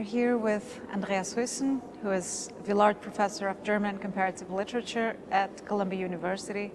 We're here with Andreas Huyssen, who is Villard Professor of German and Comparative Literature at Columbia University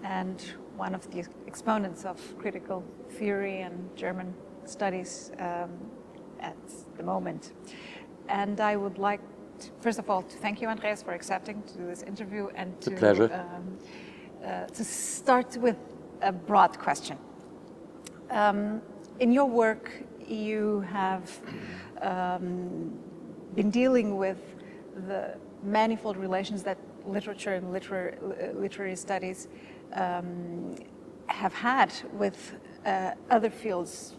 and one of the exponents of critical theory and German studies at the moment. And I would like, first of all, to thank you, Andreas, for accepting to do this interview and it's a pleasure. To start with a broad question. In your work, you have been dealing with the manifold relations that literature and literary studies have had with other fields,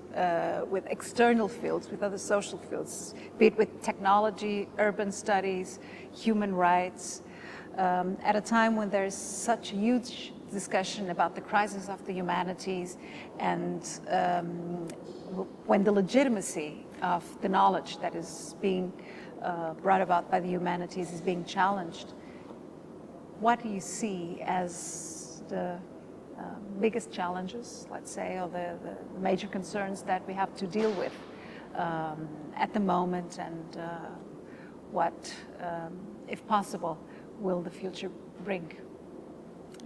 with external fields, with other social fields, be it with technology, urban studies, human rights, at a time when there's such a huge discussion about the crisis of the humanities and when the legitimacy of the knowledge that is being brought about by the humanities is being challenged. What do you see as the biggest challenges, let's say, or the major concerns that we have to deal with at the moment, and what, if possible, will the future bring?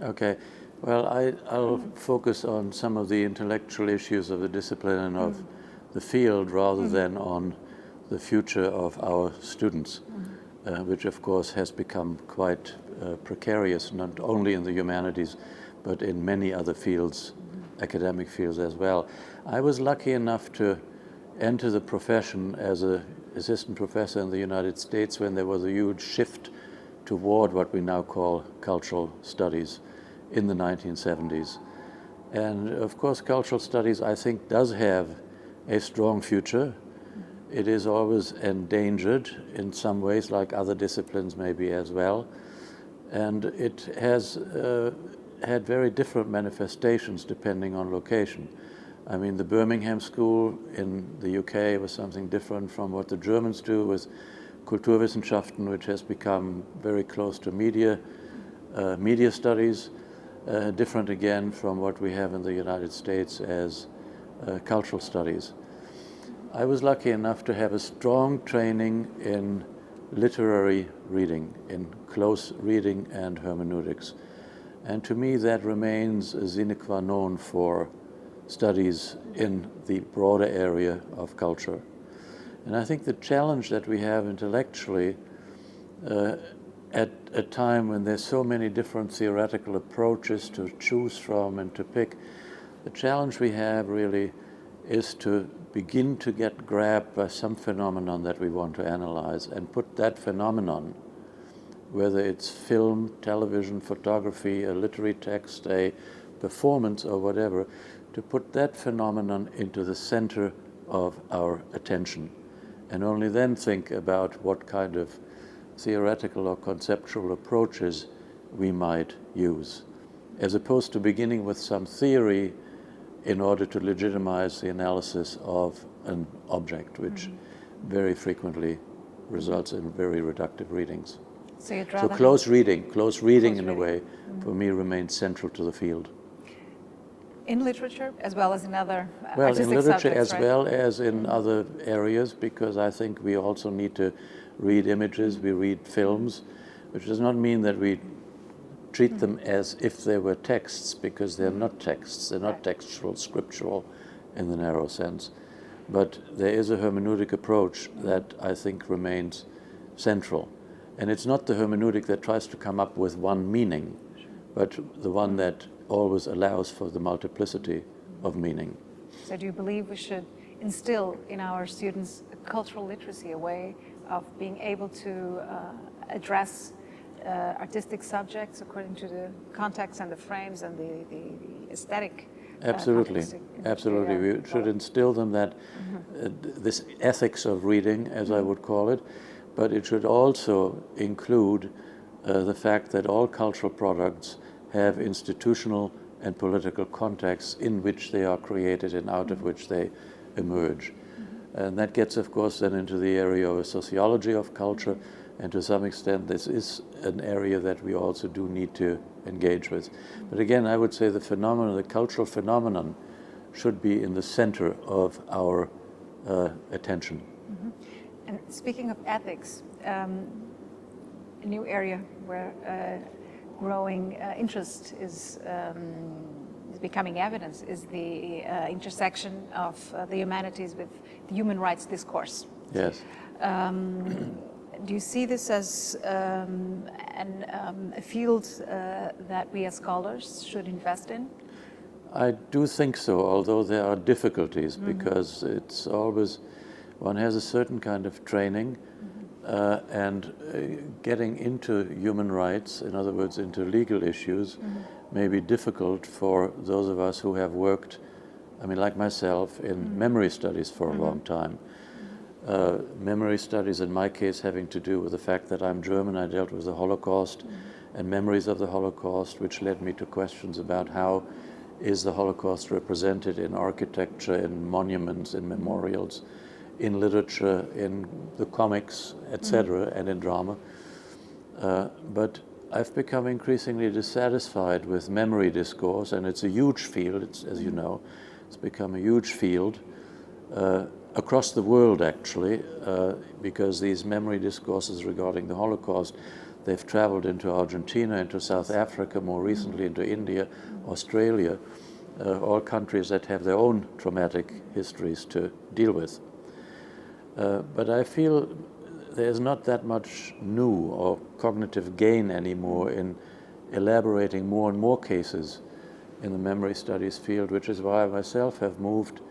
Okay, well, I'll focus on some of the intellectual issues of the discipline and of the field rather than on the future of our students, which of course has become quite precarious, not only in the humanities, but in many other fields, academic fields as well. I was lucky enough to enter the profession as an assistant professor in the United States when there was a huge shift toward what we now call cultural studies in the 1970s. And of course, cultural studies, I think, does have a strong future. It is always endangered in some ways, like other disciplines maybe as well. And it has had very different manifestations depending on location. I mean, the Birmingham School in the UK was something different from what the Germans do with Kulturwissenschaften, which has become very close to media studies, different again from what we have in the United States as cultural studies. I was lucky enough to have a strong training in literary reading, in close reading and hermeneutics. And to me, that remains a sine qua non for studies in the broader area of culture. And I think the challenge that we have intellectually at a time when there's so many different theoretical approaches to choose from and to pick, the challenge we have really is to begin to get grabbed by some phenomenon that we want to analyze and put that phenomenon, whether it's film, television, photography, a literary text, a performance or whatever, to put that phenomenon into the center of our attention. And only then think about what kind of theoretical or conceptual approaches we might use, as opposed to beginning with some theory in order to legitimize the analysis of an object, which very frequently results in very reductive readings. So close reading in a way, for me, remains central to the field. In literature, as well as in other well, in literature subjects, as right? well as in other areas, because I think we also need to read images, we read films, which does not mean that we treat them as if they were texts, because they're not texts, they're not textual, scriptural in the narrow sense. But there is a hermeneutic approach that I think remains central. And it's not the hermeneutic that tries to come up with one meaning, but the one that always allows for the multiplicity of meaning. So do you believe we should instill in our students a cultural literacy, a way of being able to address artistic subjects according to the context and the frames and the aesthetic? Absolutely, absolutely. We should instill them that this ethics of reading, as I would call it, but it should also include the fact that all cultural products have institutional and political contexts in which they are created and out of which they emerge. And that gets, of course, then into the area of a sociology of culture, and to some extent this is an area that we also do need to engage with. But again, I would say the phenomenon, the cultural phenomenon, should be in the center of our attention. And Speaking of ethics, a new area where growing interest is becoming evidence is the intersection of the humanities with the human rights discourse. Yes. Do you see this as a field that we as scholars should invest in? I do think so, although there are difficulties, because it's always, one has a certain kind of training, and getting into human rights, in other words, into legal issues, may be difficult for those of us who have worked, I mean, like myself, in memory studies for a long time. Memory studies, in my case, having to do with the fact that I'm German. I dealt with the Holocaust and memories of the Holocaust, which led me to questions about how is the Holocaust represented in architecture, in monuments, in memorials, in literature, in the comics, etc., and in drama. But I've become increasingly dissatisfied with memory discourse, and it's a huge field, as you know. It's become a huge field across the world, actually, because these memory discourses regarding the Holocaust, they've traveled into Argentina, into South Africa, more recently into India, Australia, all countries that have their own traumatic histories to deal with. But I feel there's not that much new or cognitive gain anymore in elaborating more and more cases in the memory studies field, which is why I myself have moved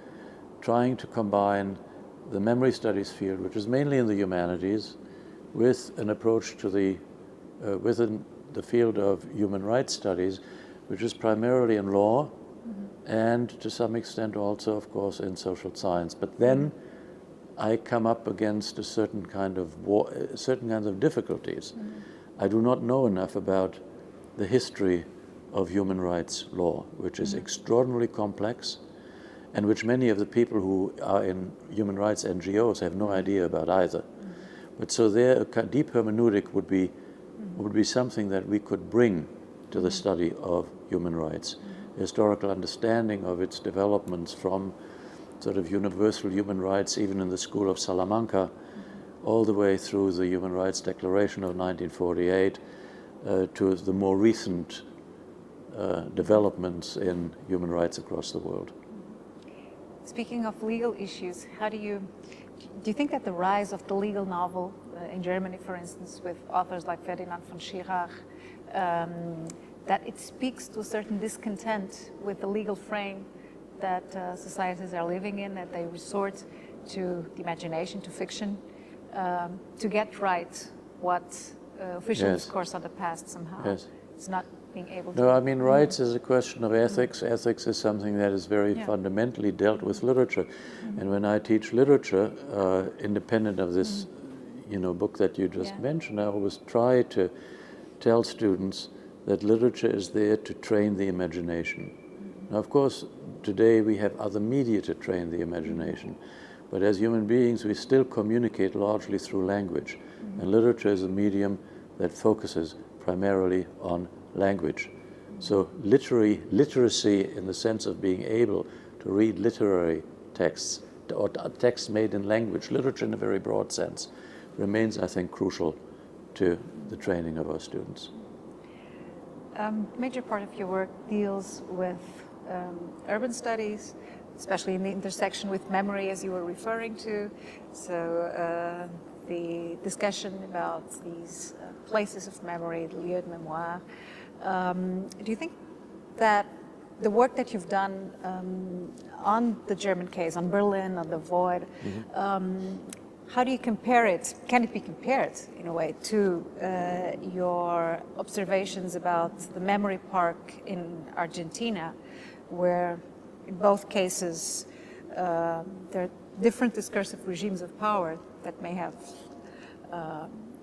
trying to combine the memory studies field, which is mainly in the humanities, with an approach to the within the field of human rights studies, which is primarily in law and to some extent also, of course, in social science. But then I come up against a certain kind of certain kinds of difficulties. I do not know enough about the history of human rights law, which is extraordinarily complex, and which many of the people who are in human rights NGOs have no idea about either. But so there, a deep hermeneutic would be something that we could bring to the study of human rights, historical understanding of its developments from sort of universal human rights, even in the School of Salamanca, all the way through the Human Rights Declaration of 1948 to the more recent developments in human rights across the world. Speaking of legal issues, do you think that the rise of the legal novel in Germany, for instance, with authors like Ferdinand von Schirach, that it speaks to a certain discontent with the legal frame that societies are living in, that they resort to the imagination, to fiction, to get right what official discourse of the past somehow is not being able to. No, I mean, rights is a question of ethics. Ethics is something that is very fundamentally dealt with literature. And when I teach literature, independent of this book that you just mentioned, I always try to tell students that literature is there to train the imagination. Now, of course, today we have other media to train the imagination, but as human beings we still communicate largely through language, and literature is a medium that focuses primarily on language. So literacy in the sense of being able to read literary texts or texts made in language, literature in a very broad sense, remains, I think, crucial to the training of our students. A major part of your work deals with urban studies, especially in the intersection with memory, as you were referring to. So the discussion about these places of memory, the lieux de mémoire. Do you think that the work that you've done on the German case, on Berlin, on the Void, how do you compare it? Can it be compared, in a way, to your observations about the memory park in Argentina, where in both cases there are different discursive regimes of power that may have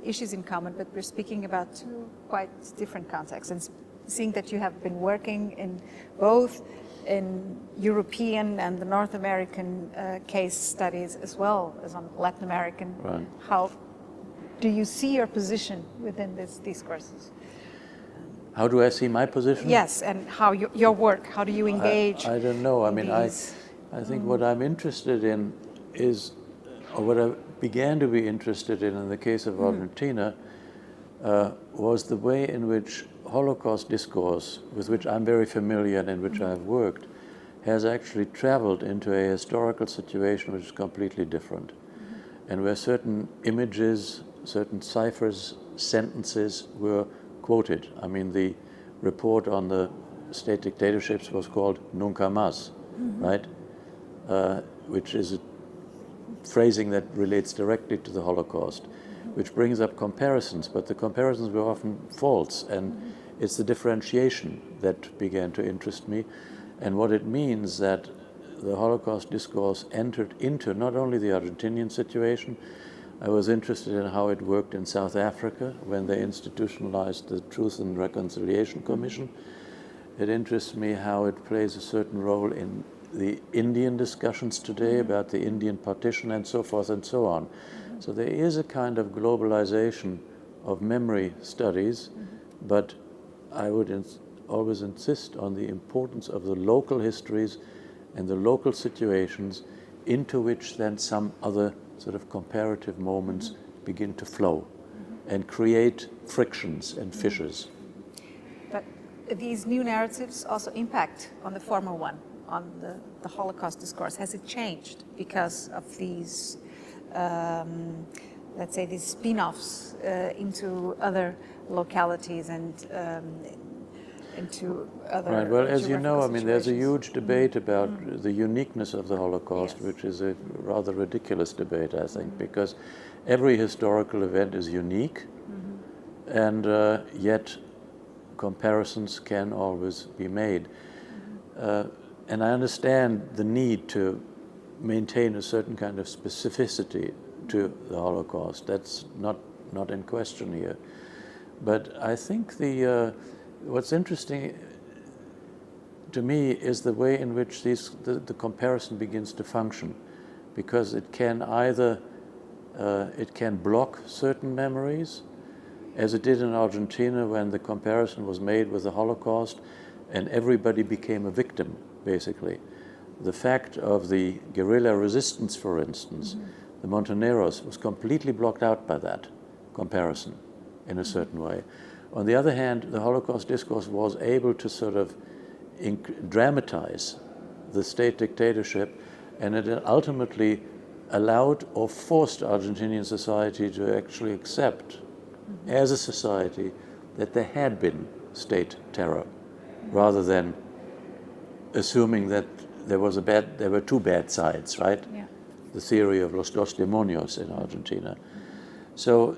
issues in common, but we're speaking about two quite different contexts. And seeing that you have been working in both in European and the North American case studies, as well as on Latin American, how do you see your position within these discourses? How do I see my position? Yes, and how your work, how do you engage? I don't know. I mean, I think what I'm interested in is, or what began to be interested in the case of Argentina, was the way in which Holocaust discourse, with which I'm very familiar and in which I've worked, has actually traveled into a historical situation which is completely different, and where certain images, certain ciphers, sentences were quoted. I mean, the report on the state dictatorships was called Nunca Más, right? Which is a phrasing that relates directly to the Holocaust, which brings up comparisons, but the comparisons were often false, and it's the differentiation that began to interest me, and what it means that the Holocaust discourse entered into not only the Argentinian situation. I was interested in how it worked in South Africa when they institutionalized the Truth and Reconciliation Commission. It interests me how it plays a certain role in the Indian discussions today about the Indian partition and so forth and so on. So there is a kind of globalization of memory studies, but I would always insist on the importance of the local histories and the local situations into which then some other sort of comparative moments begin to flow and create frictions and fissures. But these new narratives also impact on the former one, on the Holocaust discourse. Has it changed because of these, let's say, these spin-offs into other localities and into other Right. Well, as you know, I mean, there's a situations? huge debate about the uniqueness of the Holocaust, Yes. which is a rather ridiculous debate, I think, because every historical event is unique, and yet comparisons can always be made. And I understand the need to maintain a certain kind of specificity to the Holocaust. That's not in question here. But I think what's interesting to me is the way in which the comparison begins to function, because it can either it can block certain memories, as it did in Argentina when the comparison was made with the Holocaust and everybody became a victim, basically. The fact of the guerrilla resistance, for instance, the Montoneros, was completely blocked out by that comparison in a certain way. On the other hand, the Holocaust discourse was able to sort of dramatize the state dictatorship, and it ultimately allowed or forced Argentinian society to actually accept, as a society, that there had been state terror, rather than assuming that there were two bad sides, right? Yeah. The theory of los dos demonios in Argentina. So,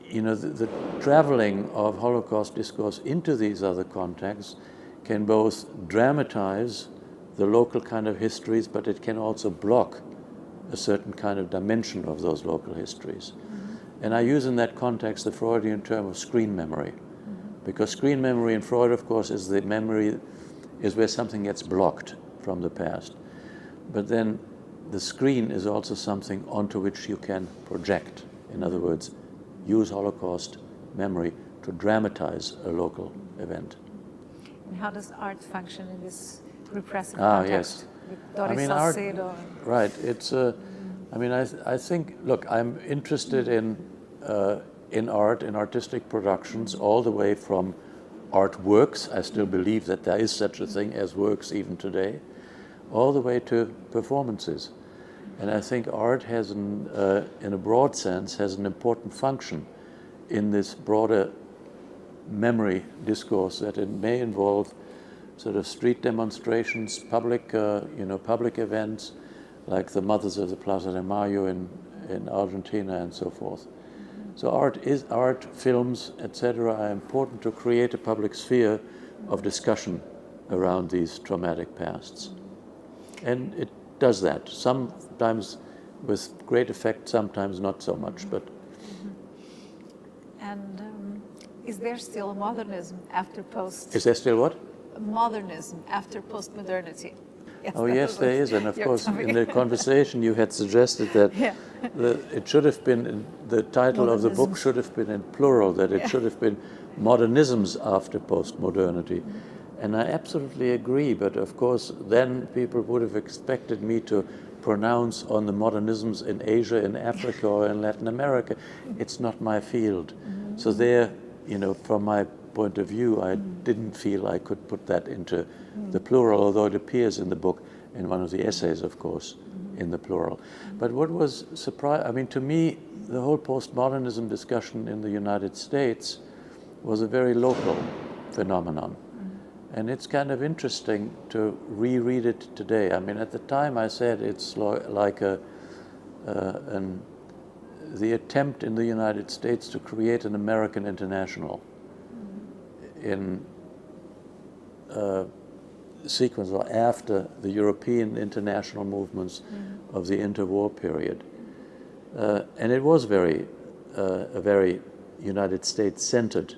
you know, the traveling of Holocaust discourse into these other contexts can both dramatize the local kind of histories, but it can also block a certain kind of dimension of those local histories. And I use in that context the Freudian term of screen memory, because screen memory in Freud, of course, is the memory is where something gets blocked from the past. But then the screen is also something onto which you can project. In other words, use Holocaust memory to dramatize a local event. And how does art function in this repressive Yes. context? With Doris art, Salcedo. right. It's I mean, I think. Look, I'm interested in art, in artistic productions, all the way from artworks. I still believe that there is such a thing as works even today, all the way to performances. And I think art has, in a broad sense, has an important function in this broader memory discourse, that it may involve sort of street demonstrations, public events, like the Mothers of the Plaza de Mayo in Argentina and so forth. So art, films, etc., are important to create a public sphere of discussion around these traumatic pasts. And it does that, sometimes with great effect, sometimes not so much. But And is there still modernism after post? is there still what? Modernism after post-modernity. Yes, Oh that yes, was there is, and of your course, topic. in the conversation you had suggested that Yeah. it should have been, the title of the book Modernisms. should have been in plural, that it Yeah. should have been Modernisms after Post-Modernity. And I absolutely agree, but of course then people would have expected me to pronounce on the modernisms in Asia, in Africa, or in Latin America. It's not my field. So there, you know, from my point of view, I didn't feel I could put that into the plural, although it appears in the book, in one of the essays, of course, in the plural. But what was surprising, I mean, to me, the whole postmodernism discussion in the United States was a very local phenomenon. And it's kind of interesting to reread it today. I mean, at the time I said it's like the attempt in the United States to create an American international in sequence or after the European international movements of the interwar period. And it was a very United States-centered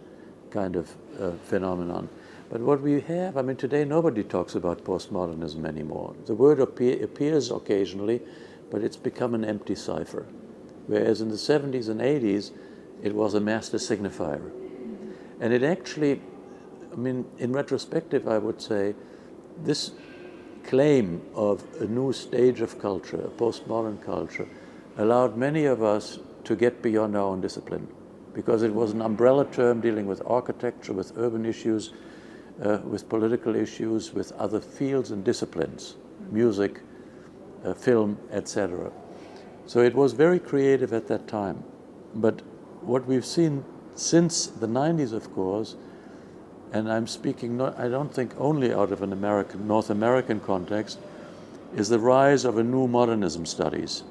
kind of phenomenon. But what we have, I mean, today nobody talks about postmodernism anymore. The word appears occasionally, but it's become an empty cipher. Whereas in the 70s and 80s, it was a master signifier. And it actually, I mean, in retrospective, I would say, this claim of a new stage of culture, a postmodern culture, allowed many of us to get beyond our own discipline, because it was an umbrella term dealing with architecture, with urban issues, with political issues, with other fields and disciplines, music, film, etc. So it was very creative at that time. But what we've seen since the 90s, of course, and I'm speaking, I don't think only out of an North American context, is the rise of a new modernism studies.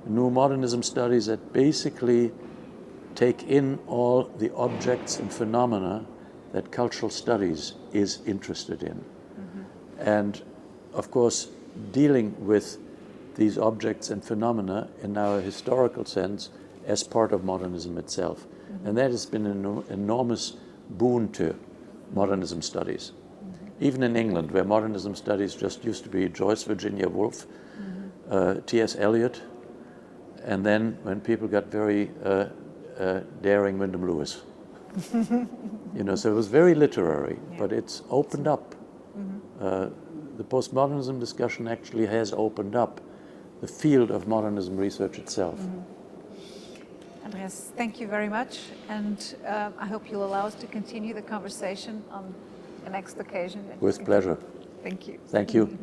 New modernism studies that basically take in all the objects and phenomena that cultural studies is interested in. And of course, dealing with these objects and phenomena in our historical sense as part of modernism itself. And that has been an enormous boon to modernism studies. Even in England, where modernism studies just used to be Joyce Virginia Woolf, T.S. Eliot, and then when people got very daring, Wyndham Lewis. You know, so it was very literary, but it's opened up. The postmodernism discussion actually has opened up the field of modernism research itself. Andreas, thank you very much, and I hope you'll allow us to continue the conversation on the next occasion. With pleasure. Thank you. Thank you.